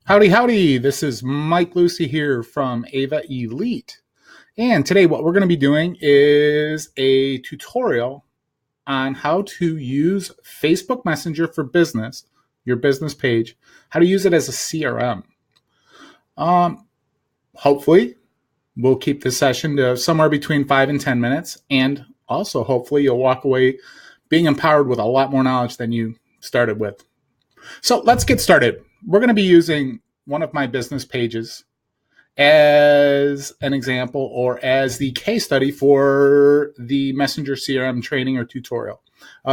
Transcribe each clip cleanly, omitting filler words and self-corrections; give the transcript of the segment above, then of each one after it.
Howdy, howdy. This is Mike Lucy here from Ava Elite. And today what we're going to be doing is a tutorial on how to use Facebook Messenger for business, your business page, how to use it as a CRM. Hopefully, we'll keep this session to somewhere between 5 and 10 minutes. And also, hopefully, you'll walk away being empowered with a lot more knowledge than you started with. So let's get started. We're going to be using one of my business pages as an example or as the case study for the Messenger CRM training or tutorial.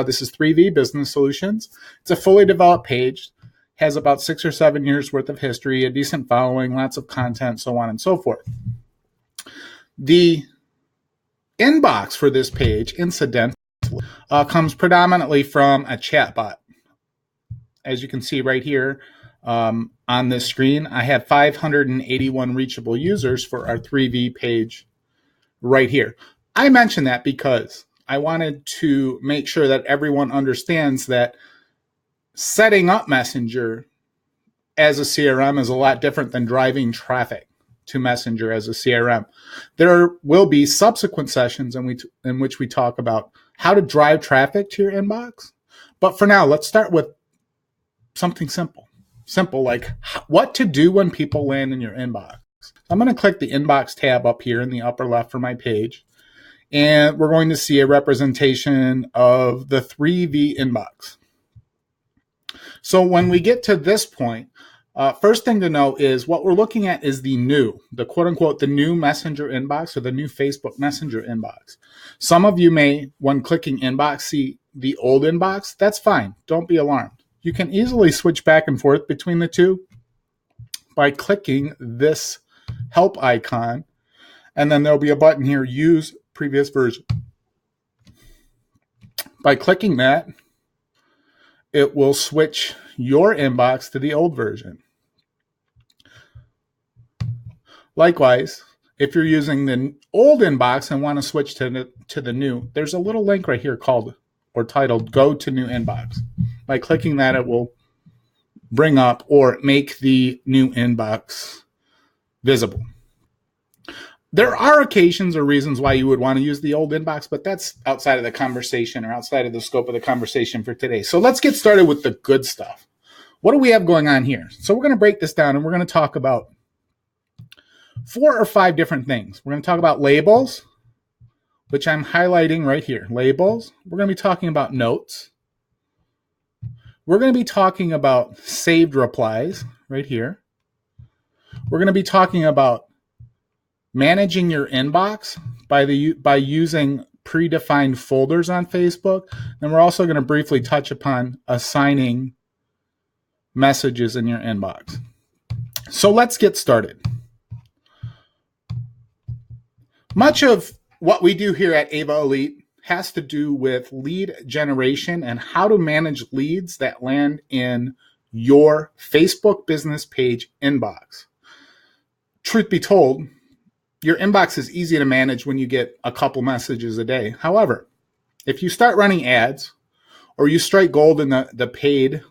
This is 3V Business Solutions. It's a fully developed page, has about 6 or 7 years worth of history, a decent following, lots of content, so on and so forth. The inbox for this page, incidentally, comes predominantly from a chatbot. As you can see right here, on this screen, I have 581 reachable users for our 3V page right here. I mention that because I wanted to make sure that everyone understands that setting up Messenger as a CRM is a lot different than driving traffic to Messenger as a CRM. There will be subsequent sessions in which we talk about how to drive traffic to your inbox. But for now, let's start with something simple like what to do when people land in your inbox. I'm going to click the inbox tab up here in the upper left for my page, and we're going to see a representation of the 3V inbox. So when we get to this point, first thing to know is what we're looking at is the quote unquote, the new Messenger inbox or the new Facebook Messenger inbox. Some of you may, when clicking inbox, see the old inbox. That's fine. Don't be alarmed. You can easily switch back and forth between the two by clicking this help icon, and then there'll be a button here, use previous version. By clicking that, it will switch your inbox to the old version. Likewise, if you're using the old inbox and want to switch to the new, there's a little link right here called or titled Go to New Inbox. By clicking that, it will bring up or make the new inbox visible. There are occasions or reasons why you would want to use the old inbox, but that's outside of the conversation or outside of the scope of the conversation for today. So let's get started with the good stuff. What do we have going on here? So we're going to break this down and we're going to talk about 4 or 5 different things. We're going to talk about labels, which I'm highlighting right here. Labels. We're going to be talking about notes. We're going to be talking about saved replies right here. We're going to be talking about managing your inbox by using predefined folders on Facebook. And we're also going to briefly touch upon assigning messages in your inbox. So let's get started. Much of what we do here at Ava Elite has to do with lead generation and how to manage leads that land in your Facebook business page inbox. Truth be told, your inbox is easy to manage when you get a couple messages a day. However, if you start running ads or you strike gold in the paid,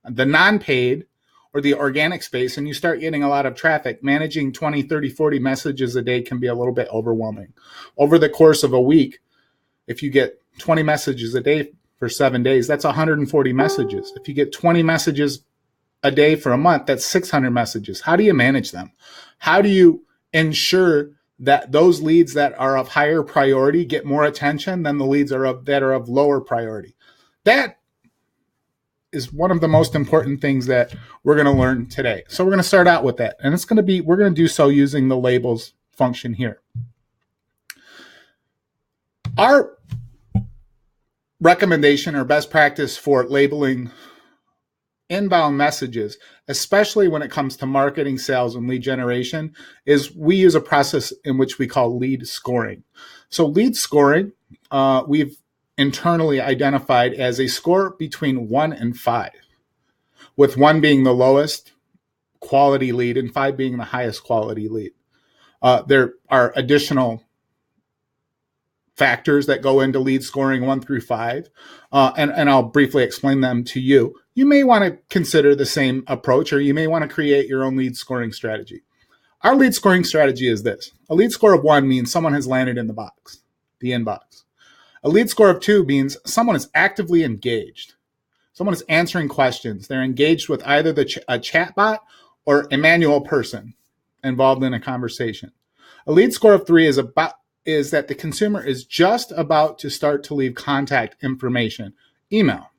the non-paid, or the organic space, and you start getting a lot of traffic, managing 20, 30, 40 messages a day can be a little bit overwhelming. Over the course of a week, if you get 20 messages a day for 7 days, that's 140 messages. If you get 20 messages a day for a month, that's 600 messages. How do you manage them? How do you ensure that those leads that are of higher priority get more attention than the leads that are of lower priority? That is one of the most important things that we're going to learn today. So we're going to start out with that. And we're going to do so using the labels function here. Our recommendation or best practice for labeling inbound messages, especially when it comes to marketing, sales, and lead generation, is we use a process in which we call lead scoring. So lead scoring, we've internally identified as a score between 1 and 5, with 1 being the lowest quality lead and 5 being the highest quality lead. There are additional factors that go into lead scoring 1 through 5, and I'll briefly explain them to you. You may want to consider the same approach, or you may want to create your own lead scoring strategy. Our lead scoring strategy is this. A lead score of 1 means someone has landed in the inbox. A lead score of 2 means someone is actively engaged. Someone is answering questions. They're engaged with either a chat bot or a manual person involved in a conversation. A lead score of 3 is that the consumer is just about to start to leave contact information, email.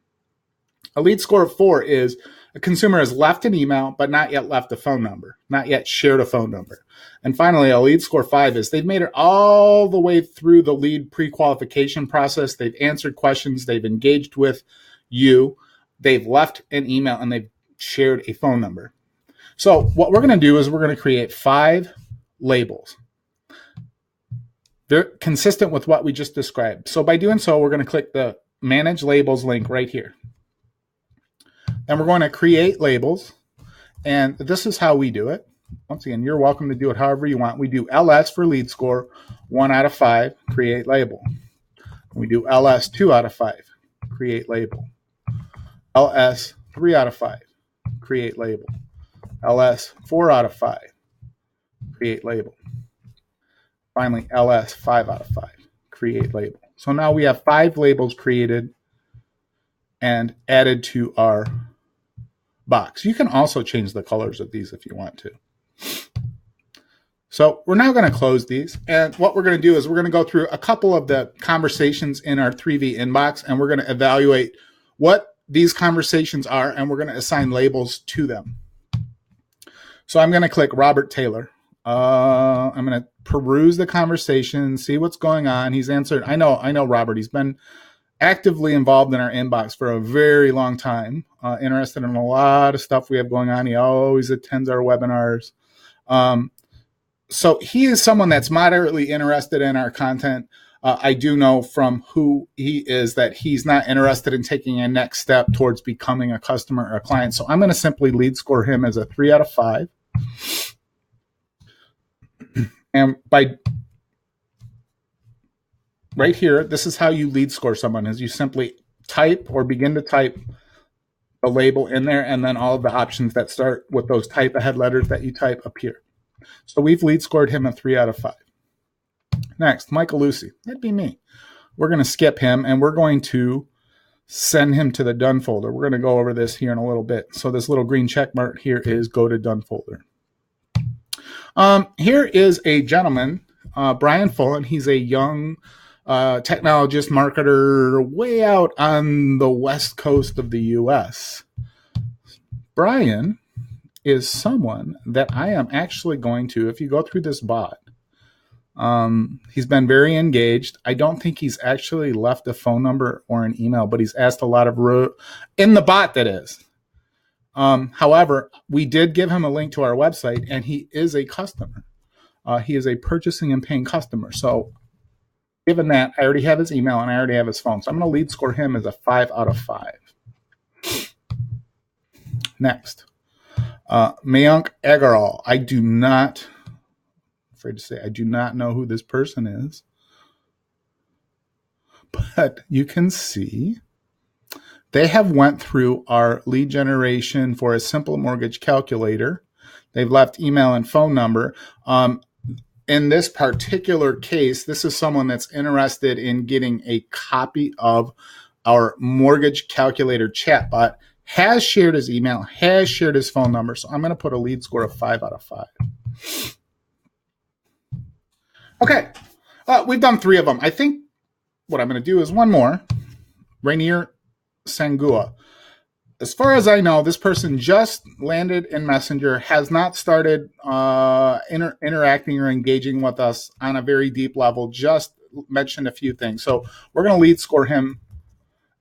A lead score of 4 is a consumer has left an email, but not yet left a phone number, not yet shared a phone number. And finally, a lead score 5 is they've made it all the way through the lead pre-qualification process. They've answered questions. They've engaged with you. They've left an email, and they've shared a phone number. So what we're going to do is we're going to create 5 labels. They're consistent with what we just described. So by doing so, we're going to click the Manage Labels link right here. And we're going to create labels. And this is how we do it. Once again, you're welcome to do it however you want. We do LS for lead score, 1 out of 5, create label. We do LS 2 out of 5, create label. LS 3 out of 5, create label. LS 4 out of 5, create label. Finally, LS 5 out of 5, create label. So now we have 5 labels created and added to our box. You can also change the colors of these if you want to. So we're now going to close these. And what we're going to do is we're going to go through a couple of the conversations in our 3V inbox, and we're going to evaluate what these conversations are, and we're going to assign labels to them. So I'm going to click Robert Taylor. I'm going to peruse the conversation, see what's going on. He's answered. I know Robert. He's been actively involved in our inbox for a very long time, interested in a lot of stuff we have going on. He always attends our webinars. So he is someone that's moderately interested in our content. I do know from who he is that he's not interested in taking a next step towards becoming a customer or a client. So I'm going to simply lead score him as a 3 out of 5. And by right here, this is how you lead score someone, is you simply type or begin to type a label in there, and then all of the options that start with those type ahead letters that you type appear. So we've lead scored him a 3 out of 5. Next, Michael Lucy. That'd be me. We're going to skip him, and we're going to send him to the done folder. We're going to go over this here in a little bit. So this little green check mark here is go to done folder. Here is a gentleman, Brian Fullen. He's a young technologist, marketer, way out on the west coast of the U.S. Brian is someone that I am actually going to, if you go through this bot, he's been very engaged. I don't think he's actually left a phone number or an email, but he's asked a lot of in the bot, that is. However, we did give him a link to our website, and he is a customer. He is a purchasing and paying customer. So given that, I already have his email and I already have his phone. So I'm going to lead score him as a 5 out of 5. Next, Mayank Agarwal. I do not know who this person is, but you can see they have went through our lead generation for a simple mortgage calculator. They've left email and phone number. In this particular case, this is someone that's interested in getting a copy of our mortgage calculator chatbot, has shared his email, has shared his phone number. So I'm going to put a lead score of 5 out of 5. Okay, we've done 3 of them. I think what I'm going to do is one more. Rainier Sangua. As far as I know, this person just landed in Messenger, has not started interacting or engaging with us on a very deep level, just mentioned a few things. So we're going to lead score him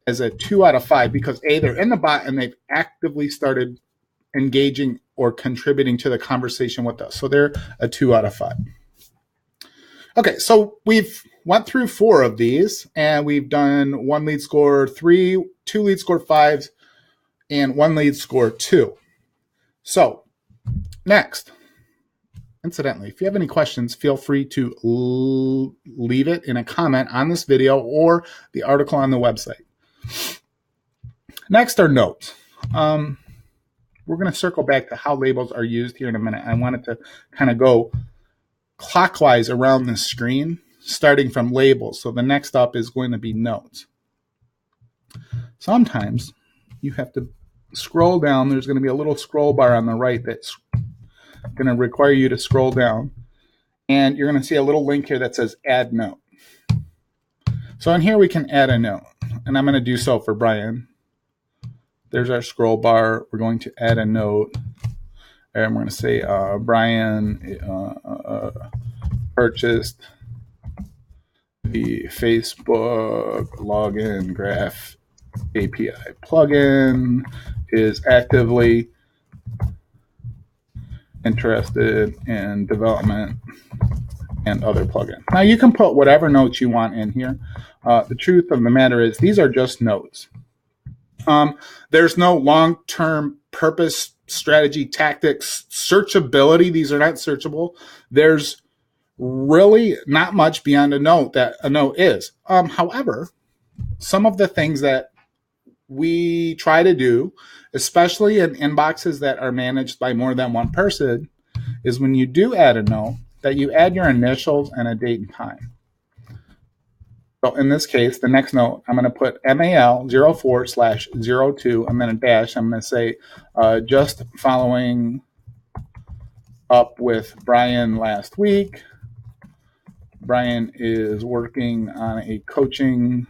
as a 2 out of 5 because A, they're in the bot and they've actively started engaging or contributing to the conversation with us. So they're a 2 out of 5. Okay, so we've went through 4 of these, and we've done 1 lead score 3, 2 lead score 5s, and 1 lead score 2. So next, Incidentally, if you have any questions, feel free to leave it in a comment on this video or the article on the website. Next are notes. We're going to circle back to how labels are used here in a minute. I wanted to kind of go clockwise around the screen, starting from labels. So the next up is going to be notes. Sometimes you have to scroll down. There's going to be a little scroll bar on the right that's going to require you to scroll down. And you're going to see a little link here that says add note. So in here we can add a note. And I'm going to do so for Brian. There's our scroll bar. We're going to add a note. And we're going to say Brian purchased the Facebook login graph API plugin, is actively interested in development and other plugins. Now you can put whatever notes you want in here. The truth of the matter is these are just notes. There's no long-term purpose, strategy, tactics, searchability. These are not searchable. There's really not much beyond a note that a note is. However, some of the things that we try to do, especially in inboxes that are managed by more than one person, is when you do add a note, that you add your initials and a date and time. So in this case, the next note, I'm going to put MAL04/02 and then a dash. I'm going to say, just following up with Brian last week. Brian is working on a coaching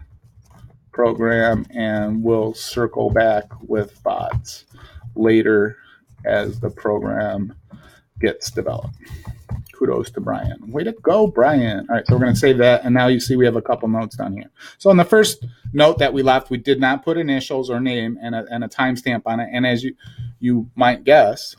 program and we'll circle back with bots later as the program gets developed. Kudos to Brian. Way to go, Brian. All right, so we're going to save that. And now you see we have a couple notes down here. So on the first note that we left, we did not put initials or name and a timestamp on it. And as you might guess,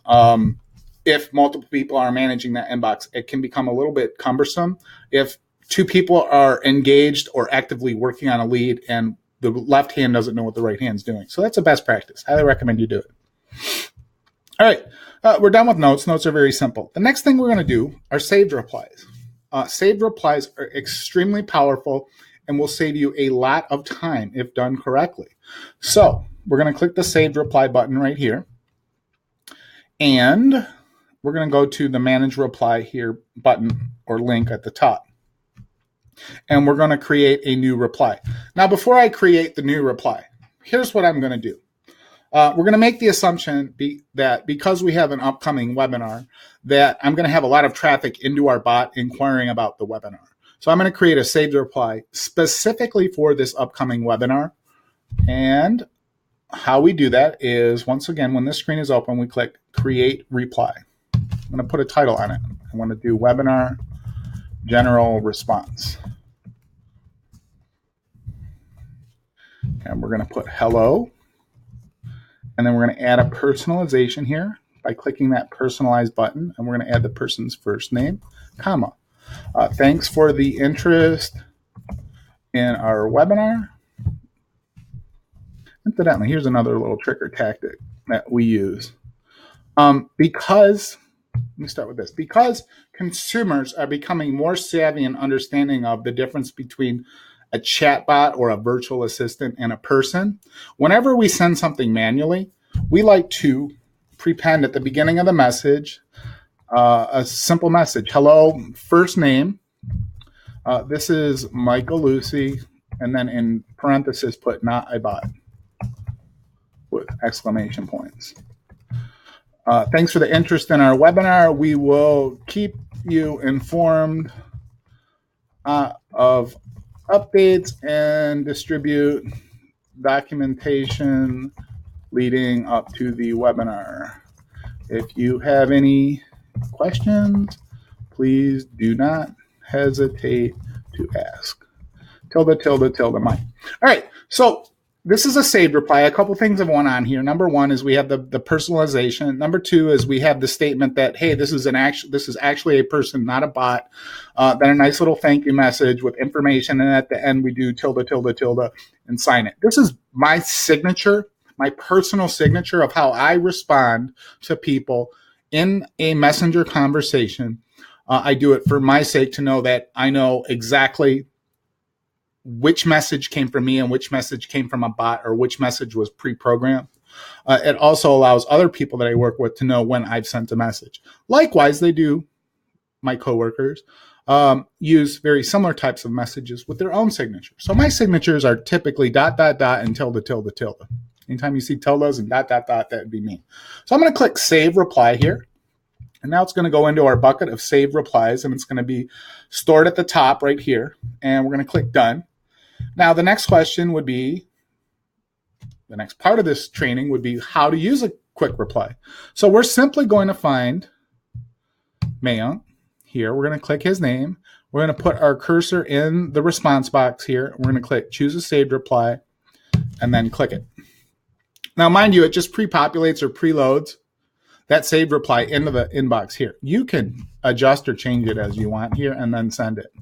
if multiple people are managing that inbox, it can become a little bit cumbersome. If two people are engaged or actively working on a lead and the left hand doesn't know what the right hand's doing. So that's a best practice. Highly recommend you do it. All right. We're done with notes. Notes are very simple. The next thing we're going to do are saved replies. Saved replies are extremely powerful and will save you a lot of time if done correctly. So we're going to click the saved reply button right here. And we're going to go to the manage reply here button or link at the top. And we're going to create a new reply. Now, before I create the new reply, here's what I'm going to do. We're going to make the assumption that because we have an upcoming webinar, that I'm going to have a lot of traffic into our bot inquiring about the webinar. So I'm going to create a saved reply specifically for this upcoming webinar. And how we do that is, once again, when this screen is open, we click Create Reply. I'm going to put a title on it. I want to do Webinar General Response. And we're going to put hello. And then we're going to add a personalization here by clicking that personalize button. And we're going to add the person's first name, comma. Thanks for the interest in our webinar. Incidentally, here's another little trick or tactic that we use. Let me start with this. Because consumers are becoming more savvy and understanding of the difference between a chatbot or a virtual assistant and a person, whenever we send something manually, we like to prepend at the beginning of the message a simple message. Hello, first name. This is Michael Lucy, and then in parentheses put not a bot with exclamation points. Thanks for the interest in our webinar. We will keep you informed of updates and distribute documentation leading up to the webinar. If you have any questions, please do not hesitate to ask. Tilde, tilde, tilde, Mike. All right, so this is a saved reply. A couple things have went on here. Number one is we have the personalization. Number two is we have the statement that, hey, this is actually a person, not a bot. Then a nice little thank you message with information, and at the end we do tilde, tilde, tilde, and sign it. This is my signature, my personal signature of how I respond to people in a messenger conversation, I do it for my sake to know that I know exactly which message came from me and which message came from a bot or which message was pre-programmed. It also allows other people that I work with to know when I've sent a message. Likewise, they do, my coworkers, use very similar types of messages with their own signatures. So my signatures are typically ... and tilde. Anytime you see tildes and ... that would be me. So I'm going to click Save Reply here. And now it's going to go into our bucket of saved replies, and it's going to be stored at the top right here. And we're going to click Done. Now, the next question would be, the next part of this training would be how to use a quick reply. So we're simply going to find Mayank here. We're going to click his name. We're going to put our cursor in the response box here. We're going to click Choose a Saved Reply, and then click it. Now, mind you, it just pre-populates or preloads that saved reply into the inbox here. You can adjust or change it as you want here and then send it.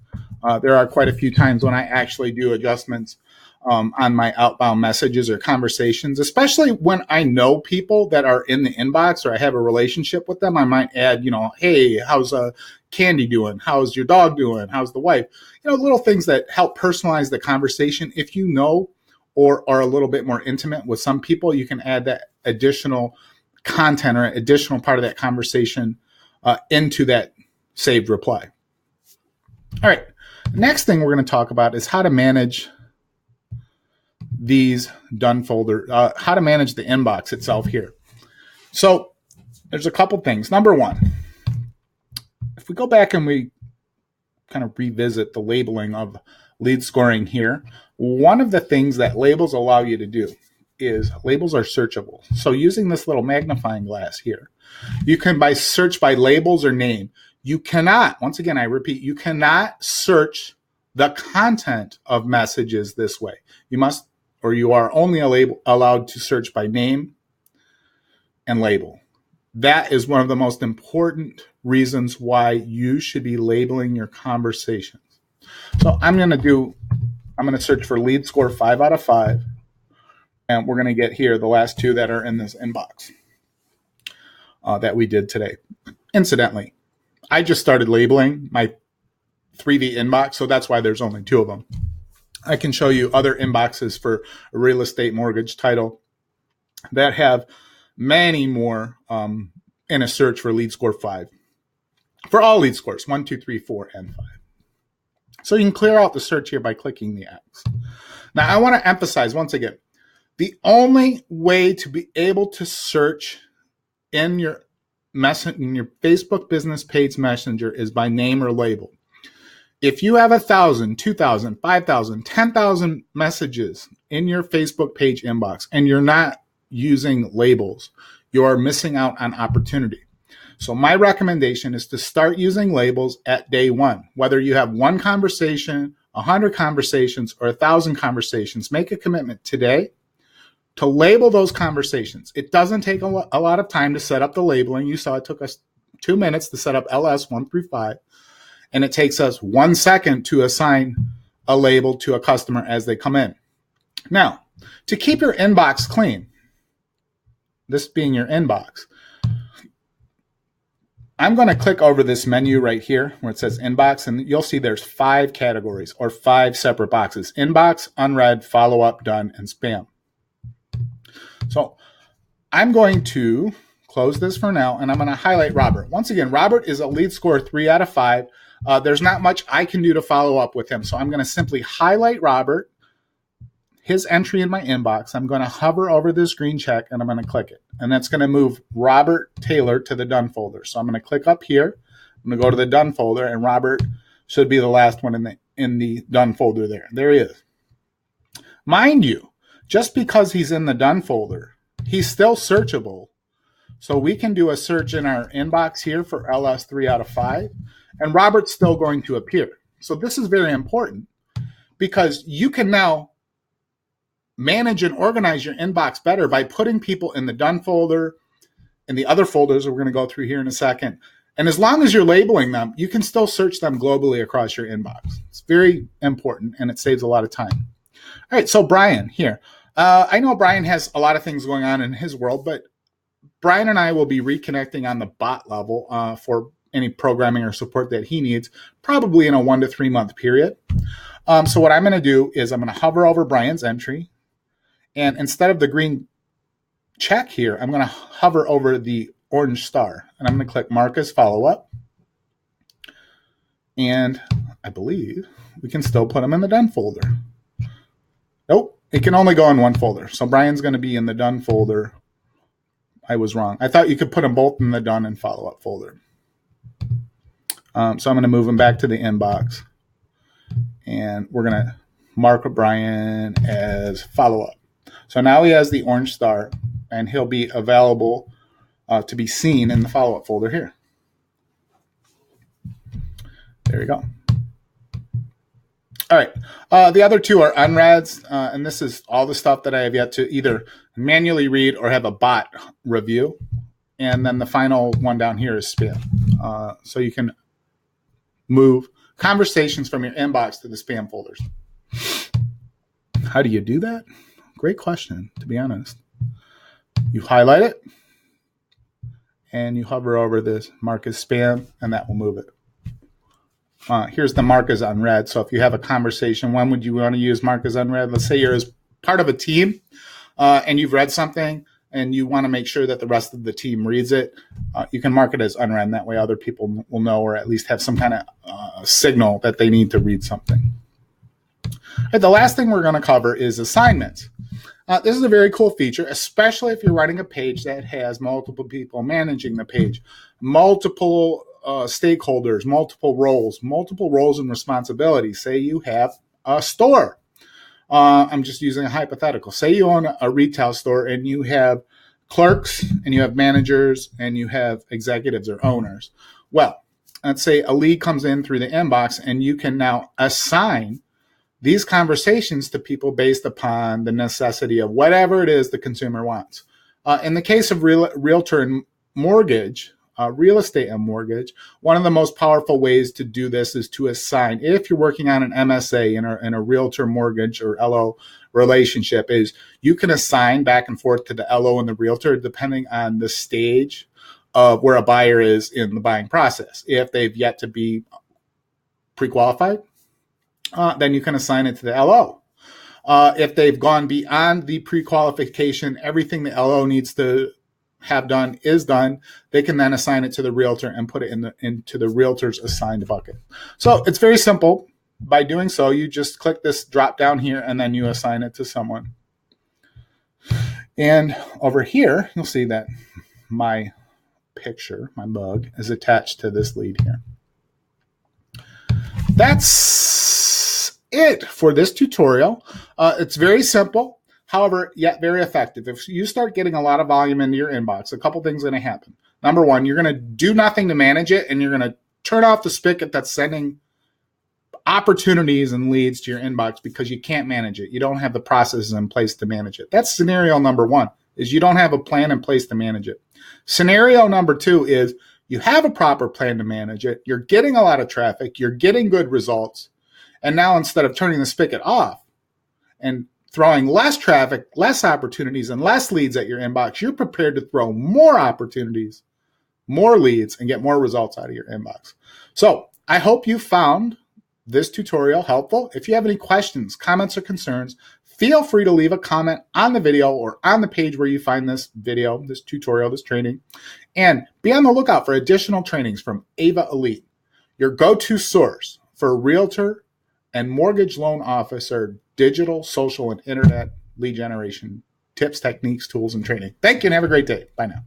There are quite a few times when I actually do adjustments on my outbound messages or conversations, especially when I know people that are in the inbox or I have a relationship with them. I might add, hey, how's Candy doing? How's your dog doing? How's the wife? Little things that help personalize the conversation. If you know or are a little bit more intimate with some people, you can add that additional content or additional part of that conversation into that saved reply. All right. Next thing we're going to talk about is how to manage these done folder, how to manage the inbox itself here. So there's a couple things. Number one, if we go back and we kind of revisit the labeling of lead scoring here, one of the things that labels allow you to do is labels are searchable. So using this little magnifying glass here, you can search by labels or name. You cannot, once again, I repeat, you cannot search the content of messages this way. You are only allowed to search by name and label. That is one of the most important reasons why you should be labeling your conversations. So I'm going to search for lead score 5 out of 5. And we're going to get here the last two that are in this inbox that we did today. Incidentally, I just started labeling my 3V inbox, so that's why there's only 2 of them. I can show you other inboxes for a real estate mortgage title that have many more in a search for lead score 5. For all lead scores, 1, 2, 3, 4, and 5. So you can clear out the search here by clicking the X. Now, I want to emphasize once again, the only way to be able to search in your Facebook business page messenger is by name or label. If you have 1,000, 2,000, 5,000, 10,000 messages in your Facebook page inbox and you're not using labels, you are missing out on opportunity. So my recommendation is to start using labels at day 1. Whether you have 1 conversation, 100 conversations, or 1,000 conversations, make a commitment today to label those conversations. It doesn't take a lot of time to set up the labeling. You saw it took us 2 minutes to set up LS 1 through 5, and it takes us 1 second to assign a label to a customer as they come in. Now, to keep your inbox clean, this being your inbox, I'm going to click over this menu right here where it says inbox, and you'll see there's 5 categories or 5 separate boxes: inbox, unread, follow-up, done, and spam. So I'm going to close this for now, and I'm going to highlight Robert. Once again, Robert is a lead score 3 out of 5. There's not much I can do to follow up with him, so I'm going to simply highlight Robert, his entry in my inbox. I'm going to hover over this green check, and I'm going to click it. And that's going to move Robert Taylor to the done folder. So I'm going to click up here. I'm going to go to the done folder, and Robert should be the last one in the done folder there. There he is. Mind you, just because he's in the done folder, he's still searchable. So we can do a search in our inbox here for LS 3 out of 5, and Robert's still going to appear. So this is very important because you can now manage and organize your inbox better by putting people in the done folder and the other folders that we're going to go through here in a second. And as long as you're labeling them, you can still search them globally across your inbox. It's very important, and it saves a lot of time. All right, so Brian here. I know Brian has a lot of things going on in his world, but Brian and I will be reconnecting on the bot level for any programming or support that he needs, probably in a 1 to 3 month period. So what I'm going to do is I'm going to hover over Brian's entry, and instead of the green check here, I'm going to hover over the orange star, and I'm going to click Mark as follow-up. And I believe we can still put them in the done folder. Nope, it can only go in one folder. So Brian's going to be in the done folder. I was wrong. I thought you could put them both in the done and follow-up folder. So I'm going to move them back to the inbox. And we're going to mark Brian as follow-up. So now he has the orange star, and he'll be available to be seen in the follow-up folder here. There we go. All right. The other two are unreads, and this is all the stuff that I have yet to either manually read or have a bot review. And then the final one down here is spam. So you can move conversations from your inbox to the spam folders. How do you do that? Great question, to be honest. You highlight it, and you hover over this mark as spam, and that will move it. Here's the mark as unread. So if you have a conversation, when would you want to use mark as unread? Let's say you're as part of a team and you've read something and you want to make sure that the rest of the team reads it. You can mark it as unread, and that way other people will know, or at least have some kind of signal that they need to read something. The last thing we're going to cover is assignments. This is a very cool feature, especially if you're writing a page that has multiple people managing the page, multiple stakeholders, multiple roles and responsibilities. Say you have a store. I'm just using a hypothetical. Say you own a retail store and you have clerks and you have managers and you have executives or owners. Well, let's say a lead comes in through the inbox, and you can now assign these conversations to people based upon the necessity of whatever it is the consumer wants. In the case of realtor and mortgage, real estate and mortgage, one of the most powerful ways to do this is to assign, if you're working on an MSA in a realtor mortgage or LO relationship, is you can assign back and forth to the LO and the realtor depending on the stage of where a buyer is in the buying process. If they've yet to be pre-qualified, then you can assign it to the LO. If they've gone beyond the pre-qualification, everything the LO needs to have done is done, they can then assign it to the realtor and put it into the realtor's assigned bucket. So it's very simple. By doing so, you just click this drop down here, and then you assign it to someone. And over here, you'll see that my picture, my mug, is attached to this lead here. That's it for this tutorial. It's very simple. However, yet very effective. If you start getting a lot of volume into your inbox, a couple things are going to happen. Number one, you're going to do nothing to manage it, and you're going to turn off the spigot that's sending opportunities and leads to your inbox because you can't manage it. You don't have the processes in place to manage it. That's scenario number one, is you don't have a plan in place to manage it. Scenario number two is you have a proper plan to manage it. You're getting a lot of traffic. You're getting good results. And now instead of turning the spigot off and throwing less traffic, less opportunities, and less leads at your inbox, you're prepared to throw more opportunities, more leads, and get more results out of your inbox. So I hope you found this tutorial helpful. If you have any questions, comments, or concerns, feel free to leave a comment on the video or on the page where you find this video, this tutorial, this training. And be on the lookout for additional trainings from Ava Elite, your go-to source for realtor and mortgage loan officer digital, social, and internet lead generation tips, techniques, tools, and training. Thank you, and have a great day. Bye now.